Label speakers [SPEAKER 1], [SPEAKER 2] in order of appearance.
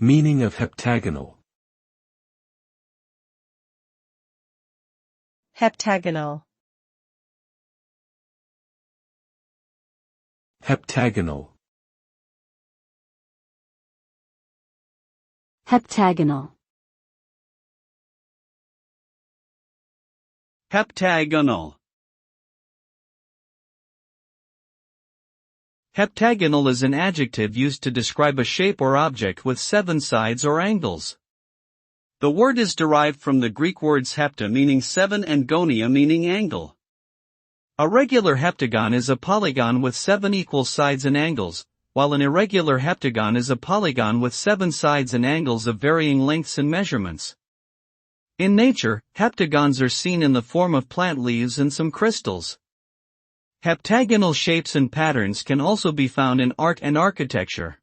[SPEAKER 1] Meaning of heptagonal.
[SPEAKER 2] Heptagonal.
[SPEAKER 1] Heptagonal.
[SPEAKER 3] Heptagonal.
[SPEAKER 4] Heptagonal. Heptagonal is an adjective used to describe a shape or object with 7 sides or angles. The word is derived from the Greek words hepta meaning 7 and gonia meaning angle. A regular heptagon is a polygon with 7 equal sides and angles, while an irregular heptagon is a polygon with 7 sides and angles of varying lengths and measurements. In nature, heptagons are seen in the form of plant leaves and some crystals. Heptagonal shapes and patterns can also be found in art and architecture.